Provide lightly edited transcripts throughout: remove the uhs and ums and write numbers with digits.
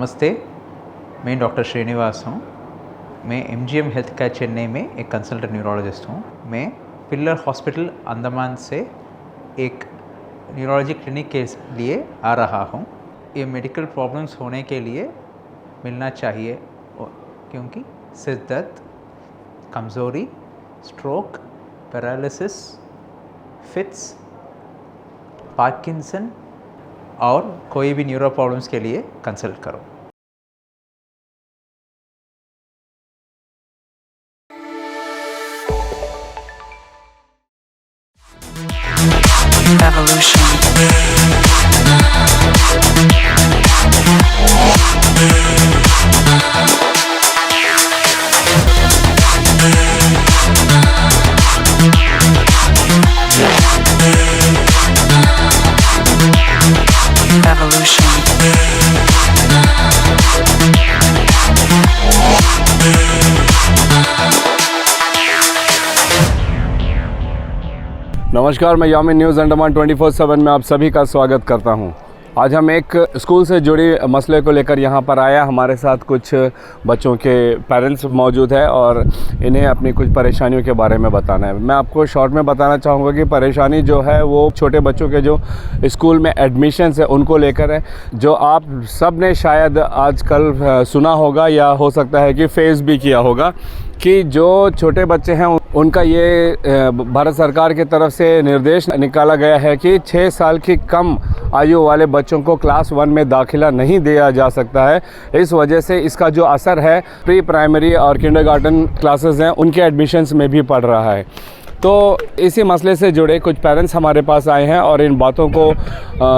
नमस्ते, मैं डॉक्टर श्रीनिवास हूँ। मैं एमजीएम हेल्थ केयर चेन्नई में एक कंसल्टेंट न्यूरोलॉजिस्ट हूँ। मैं पिल्लर हॉस्पिटल अंडमान से एक न्यूरोलॉजी क्लिनिक के लिए आ रहा हूँ। ये मेडिकल प्रॉब्लम्स होने के लिए मिलना चाहिए क्योंकि सिर दर्द, कमज़ोरी, स्ट्रोक, पैरालिसिस, फिट्स, पार्किंसन और कोई भी न्यूरो प्रॉब्लम्स के लिए कंसल्ट करो। नमस्कार, मैं यामिन न्यूज़ अंडमान 24/7 में आप सभी का स्वागत करता हूं। आज हम एक स्कूल से जुड़ी मसले को लेकर यहां पर आया। हमारे साथ कुछ बच्चों के पेरेंट्स मौजूद है और इन्हें अपनी कुछ परेशानियों के बारे में बताना है। मैं आपको शॉर्ट में बताना चाहूँगा कि परेशानी जो है वो छोटे बच्चों के जो स्कूल में एडमिशन्स है उनको लेकर है, जो आप सब ने शायद आजकल सुना होगा या हो सकता है कि फेस भी किया होगा कि जो छोटे बच्चे हैं उनका ये भारत सरकार की तरफ से निर्देश निकाला गया है कि 6 साल की कम आयु वाले बच्चों को क्लास 1 में दाखिला नहीं दिया जा सकता है। इस वजह से इसका जो असर है प्री प्राइमरी और किंडरगार्टन क्लासेस हैं उनके एडमिशन्स में भी पड़ रहा है। तो इसी मसले से जुड़े कुछ पेरेंट्स हमारे पास आए हैं और इन बातों को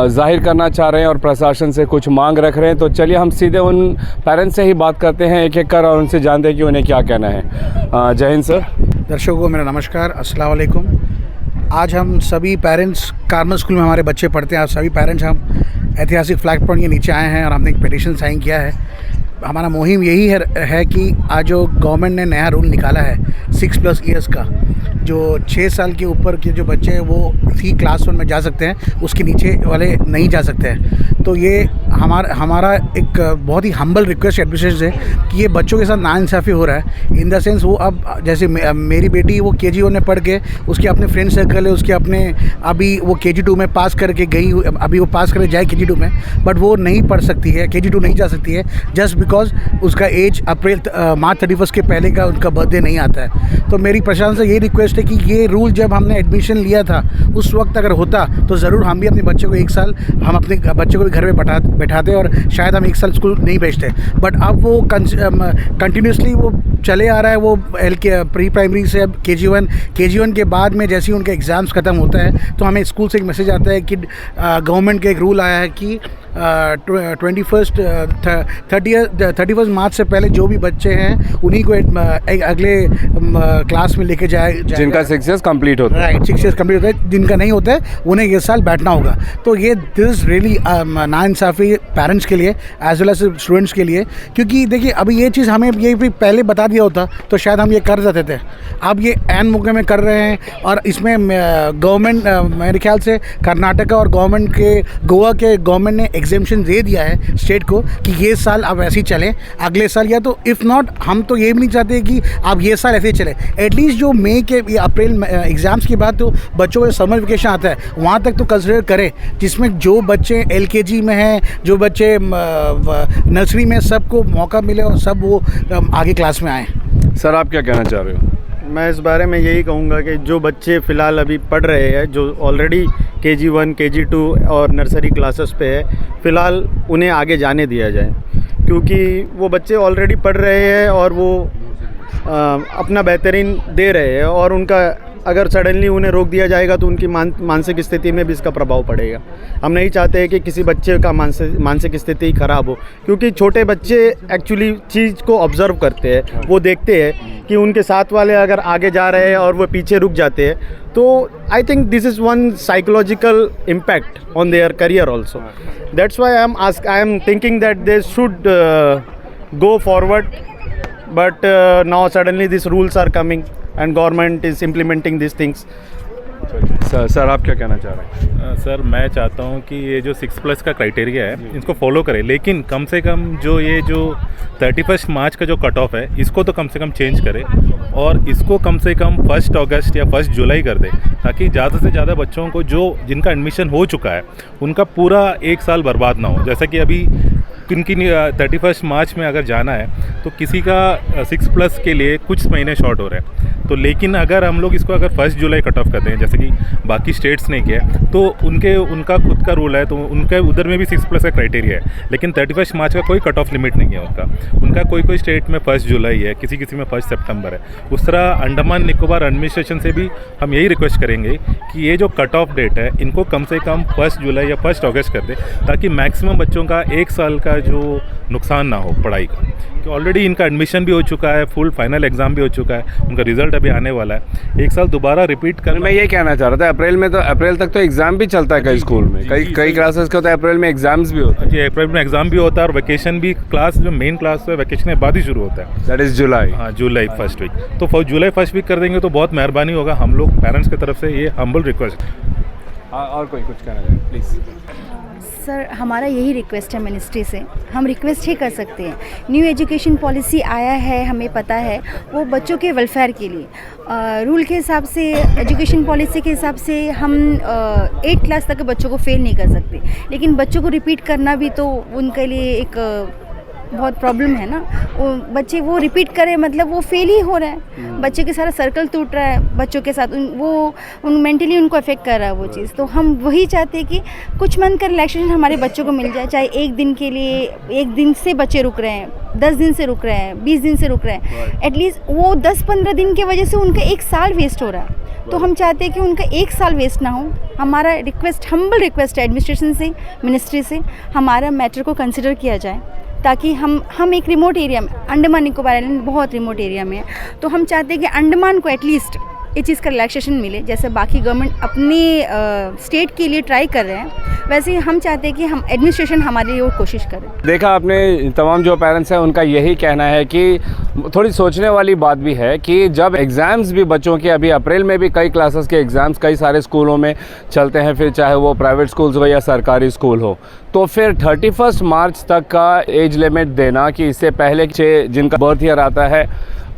जाहिर करना चाह रहे हैं और प्रशासन से कुछ मांग रख रहे हैं। तो चलिए हम सीधे उन पेरेंट्स से ही बात करते हैं एक एक कर और उनसे जानते हैं कि उन्हें क्या कहना है। जय हिंद सर। दर्शकों को मेरा नमस्कार, अस्सलाम वालेकुम। आज हम सभी पेरेंट्स कार्मल स्कूल में हमारे बच्चे पढ़ते हैं। आज सभी पेरेंट्स हम ऐतिहासिक फ्लैग पॉइंट के नीचे आए हैं और हमने एक पिटीशन साइन किया है। हमारा मुहिम यही है कि आज जो गवर्नमेंट ने नया रूल निकाला है 6+ ईयर्स का, जो 6 साल के ऊपर के जो बच्चे हैं वो ही क्लास 1 में जा सकते हैं, उसके नीचे वाले नहीं जा सकते हैं। तो ये हमारा एक बहुत ही हम्बल रिक्वेस्ट एडमिनिस्ट्रेशन है कि ये बच्चों के साथ नाइंसाफ़ी हो रहा है। इन द सेंस वो अब जैसे मेरी बेटी वो KG1 में पढ़ के उसके अपने फ्रेंड सर्कल है, उसके अपने अभी वो KG2 में पास करके गई, अभी वो पास करके जाए KG2 में, बट वो नहीं पढ़ सकती है, KG2 नहीं जा सकती है जस्ट बिकॉज उसका एज मार्च 31 के पहले का उनका बर्थडे नहीं आता है। तो मेरी प्रशासन से यही रिक्वेस्ट है कि ये रूल जब हमने एडमिशन लिया था उस वक्त अगर होता तो ज़रूर हम भी अपने बच्चे को 1 साल हम अपने बच्चे को भी घर में बैठाते और शायद हम 1 साल स्कूल नहीं भेजते। बट अब वो कंटिन्यूसली वो चले आ रहा है। वो प्री प्राइमरी से अब KG1 के बाद में जैसे ही उनके एग्ज़ाम्स ख़त्म होता है तो हमें स्कूल से एक मैसेज आता है कि गवर्नमेंट का एक रूल आया है कि 31 मार्च से पहले जो भी बच्चे हैं उन्हीं को अगले क्लास में लेके जाएगा जिनका 6 ईयर्स कंप्लीट होता है। राइट, 6 ईयर्स कंप्लीट होता है। जिनका नहीं होता है उन्हें 1 साल बैठना होगा। तो ये दिस इज़ रियली नाइंसाफ़ी पेरेंट्स के लिए एज वेल एज स्टूडेंट्स के लिए, क्योंकि देखिए अभी ये चीज़ हमें ये भी पहले बता दिया होता तो शायद हम ये कर देते थे। अब ये ऐन मौके में कर रहे हैं और इसमें गवर्नमेंट मेरे ख्याल से कर्नाटका और गवर्नमेंट के गोवा के गवर्नमेंट ने एग्जेम्पशन दे दिया है स्टेट को कि ये साल अब ऐसे ही चले, अगले साल या तो इफ़ नॉट हम तो ये भी नहीं चाहते कि अब ये साल ऐसे ही चले। एटलीस्ट जो मई के या अप्रैल एग्ज़ाम्स के बाद तो बच्चों को समर वेकेशन आता है वहाँ तक तो कंसिडर करें, जिसमें जो बच्चे LKG में हैं, जो बच्चे नर्सरी में, सबको मौका मिले और सब वो आगे क्लास में आएँ। सर आप क्या कहना चाह रहे हो? मैं इस बारे में यही कहूँगा कि जो बच्चे फ़िलहाल अभी पढ़ रहे हैं, जो ऑलरेडी KG1, KG2 और नर्सरी क्लासेस पे है, फ़िलहाल उन्हें आगे जाने दिया जाए, क्योंकि वो बच्चे ऑलरेडी पढ़ रहे हैं और वो अपना बेहतरीन दे रहे हैं और उनका अगर सडनली उन्हें रोक दिया जाएगा तो उनकी मानसिक स्थिति में भी इसका प्रभाव पड़ेगा। हम नहीं चाहते हैं कि किसी बच्चे का मानसिक स्थिति ख़राब हो, क्योंकि छोटे बच्चे एक्चुअली चीज़ को ऑब्ज़र्व करते हैं, वो देखते हैं कि उनके साथ वाले अगर आगे जा रहे हैं और वो पीछे रुक जाते हैं, तो I think this is one psychological impact on their career also. That's why I am thinking that they should go forward, but now suddenly these rules are coming and government is implementing these things. Sir आप क्या कहना चाह रहे हैं? Sir मैं चाहता हूँ कि ये जो 6+ का क्राइटेरिया है इसको फॉलो करें, लेकिन कम से कम जो ये जो 31 मार्च का जो कट ऑफ है इसको तो कम से कम चेंज करें और इसको कम से कम 1 अगस्त या 1 जुलाई कर दें, ताकि ज़्यादा से ज़्यादा बच्चों को जो जिनका एडमिशन हो चुका है उनका पूरा 1 साल बर्बाद ना हो। जैसा कि अभी किनकी 31 मार्च में अगर जाना है तो किसी का 6+ के लिए कुछ महीने शॉर्ट हो रहे हैं, तो लेकिन अगर हम लोग इसको अगर 1 जुलाई कट ऑफ कर दें जैसे कि बाकी स्टेट्स ने किया है, तो उनका खुद का रूल है, तो उनके उधर में भी 6+ का क्राइटेरिया है, लेकिन 31 मार्च का कोई कट ऑफ लिमिट नहीं है उनका कोई स्टेट में 1 जुलाई है, किसी में 1 सितंबर है। उस तरह अंडमान निकोबार एडमिनिस्ट्रेशन से भी हम यही रिक्वेस्ट करेंगे कि ये जो कट ऑफ डेट है इनको कम से कम 1 जुलाई या 1 अगस्त कर दे, ताकि मैक्सिमम बच्चों का 1 साल का जो नुकसान ना हो पढ़ाई का, कि ऑलरेडी इनका एडमिशन भी हो चुका है, फुल फाइनल एग्ज़ाम भी हो चुका है, उनका रिजल्ट अभी आने वाला है, 1 साल दोबारा रिपीट कर। मैं ये कहना चाह रहा था अप्रैल तक तो एग्ज़ाम भी चलता है कई स्कूल में, कई क्लासेस का, तो अप्रैल में एग्ज़ाम्स भी होते हैं। जी, अप्रैल में एग्ज़ाम भी होता है और वैकेशन भी, क्लास जो मेन क्लास है वैकेशन के बाद ही शुरू होता है, दैट इज़ जुलाई। हाँ, जुलाई फर्स्ट वीक, तो जुलाई फर्स्ट वीक कर देंगे तो बहुत मेहरबानी होगा, हम लोग पेरेंट्स की तरफ से ये हम्बल रिक्वेस्ट। और कोई कुछ कहना चाहिए प्लीज़? सर हमारा यही रिक्वेस्ट है मिनिस्ट्री से, हम रिक्वेस्ट ही कर सकते हैं। न्यू एजुकेशन पॉलिसी आया है, हमें पता है, वो बच्चों के वेलफेयर के लिए रूल के हिसाब से, एजुकेशन पॉलिसी के हिसाब से हम 8 क्लास तक के बच्चों को फेल नहीं कर सकते, लेकिन बच्चों को रिपीट करना भी तो उनके लिए एक बहुत प्रॉब्लम है ना। वो बच्चे वो रिपीट करें मतलब वो फेल ही हो रहा है, बच्चे के सारा सर्कल टूट रहा है, बच्चों के साथ उन मेंटली उनको अफेक्ट कर रहा है वो चीज़। तो हम वही चाहते हैं कि कुछ मंथ का रिलैक्सेशन हमारे बच्चों को मिल जाए, चाहे 1 दिन के लिए, 1 दिन से बच्चे रुक रहे हैं, 10 दिन से रुक रहे हैं, 20 दिन से रुक रहे हैं, एटलीस्ट वो 10-15 दिन की वजह से उनका 1 साल वेस्ट हो रहा है। तो हम चाहते हैं कि उनका 1 साल वेस्ट ना हो। हमारा रिक्वेस्ट, हम्बल रिक्वेस्ट है एडमिनिस्ट्रेशन से, मिनिस्ट्री से, हमारा मैटर को कंसिडर किया जाए, ताकि हम एक रिमोट एरिया में, अंडमान निकोबार आइलैंड बहुत रिमोट एरिया में है, तो हम चाहते हैं कि अंडमान को एटलीस्ट ये चीज़ का रिलैक्सेशन मिले, जैसे बाकी गवर्नमेंट अपने स्टेट के लिए ट्राई कर रहे हैं, वैसे ही हम चाहते हैं कि हम एडमिनिस्ट्रेशन हमारे लिए कोशिश करें। देखा आपने, तमाम जो पेरेंट्स हैं उनका यही कहना है कि थोड़ी सोचने वाली बात भी है कि जब एग्ज़ाम्स भी बच्चों के, अभी अप्रैल में भी कई क्लासेस के एग्ज़ाम्स कई सारे स्कूलों में चलते हैं, फिर चाहे वो प्राइवेट स्कूल्स हो या सरकारी स्कूल हो, तो फिर 31 मार्च तक का एज लिमिट देना कि इससे पहले जिनका बर्थ ईयर आता है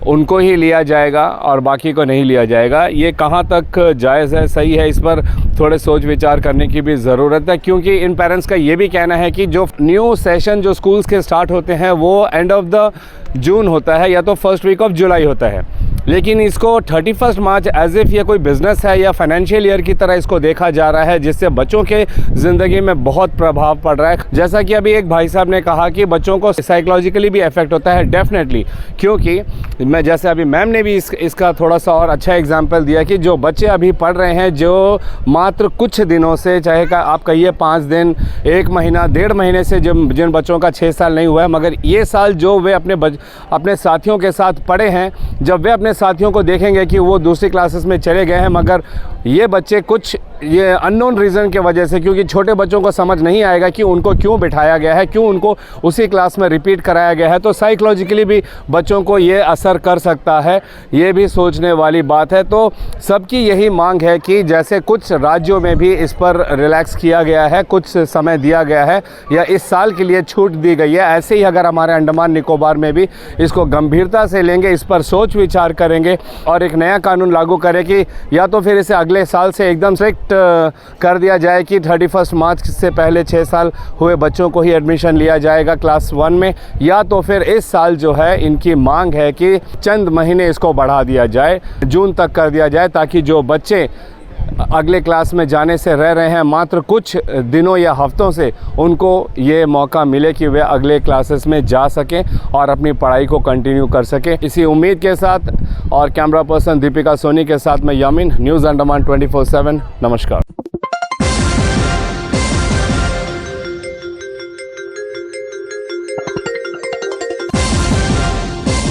उनको ही लिया जाएगा और बाकी को नहीं लिया जाएगा, ये कहाँ तक जायज़ है, सही है? इस पर थोड़े सोच विचार करने की भी ज़रूरत है, क्योंकि इन पेरेंट्स का ये भी कहना है कि जो न्यू सेशन जो स्कूल्स के स्टार्ट होते हैं वो एंड ऑफ द जून होता है या तो फर्स्ट वीक ऑफ जुलाई होता है, लेकिन इसको 31 मार्च एज इफ़ ये कोई बिज़नेस है या फाइनेंशियल ईयर की तरह इसको देखा जा रहा है, जिससे बच्चों के ज़िंदगी में बहुत प्रभाव पड़ रहा है। जैसा कि अभी एक भाई साहब ने कहा कि बच्चों को साइकोलॉजिकली भी इफेक्ट होता है, डेफिनेटली, क्योंकि मैं जैसे अभी मैम ने भी इसका थोड़ा सा और अच्छा एग्जाम्पल दिया कि जो बच्चे अभी पढ़ रहे हैं, जो मात्र कुछ दिनों से, चाहे आप कहिए 5 दिन, 1 महीना, 1.5 महीने से जिन बच्चों का 6 साल नहीं हुआ है, मगर ये साल जो वे अपने साथियों के साथ पढ़े हैं, जब वे अपने साथियों को देखेंगे कि वो दूसरी क्लासेस में चले गए हैं, मगर ये बच्चे कुछ ये अननोन रीज़न के वजह से, क्योंकि छोटे बच्चों को समझ नहीं आएगा कि उनको क्यों बिठाया गया है, क्यों उनको उसी क्लास में रिपीट कराया गया है, तो साइकोलॉजिकली भी बच्चों को ये असर कर सकता है, ये भी सोचने वाली बात है। तो सबकी यही मांग है कि जैसे कुछ राज्यों में भी इस पर रिलैक्स किया गया है, कुछ समय दिया गया है या इस साल के लिए छूट दी गई है, ऐसे ही अगर हमारे अंडमान निकोबार में भी इसको गंभीरता से लेंगे, इस पर सोच विचार करेंगे और एक नया कानून लागू करें कि या तो फिर इसे अगले साल से एकदम स्ट्रिक्ट कर दिया जाए कि 31 मार्च से पहले 6 साल हुए बच्चों को ही एडमिशन लिया जाएगा क्लास 1 में, या तो फिर इस साल जो है इनकी मांग है कि चंद महीने इसको बढ़ा दिया जाए, जून तक कर दिया जाए, ताकि जो बच्चे अगले क्लास में जाने से रह रहे हैं मात्र कुछ दिनों या हफ्तों से, उनको ये मौका मिले कि वे अगले क्लासेस में जा सकें और अपनी पढ़ाई को कंटिन्यू कर सकें। इसी उम्मीद के साथ और कैमरा पर्सन दीपिका सोनी के साथ मैं यामिन, न्यूज़ अंडमान 24/7, नमस्कार।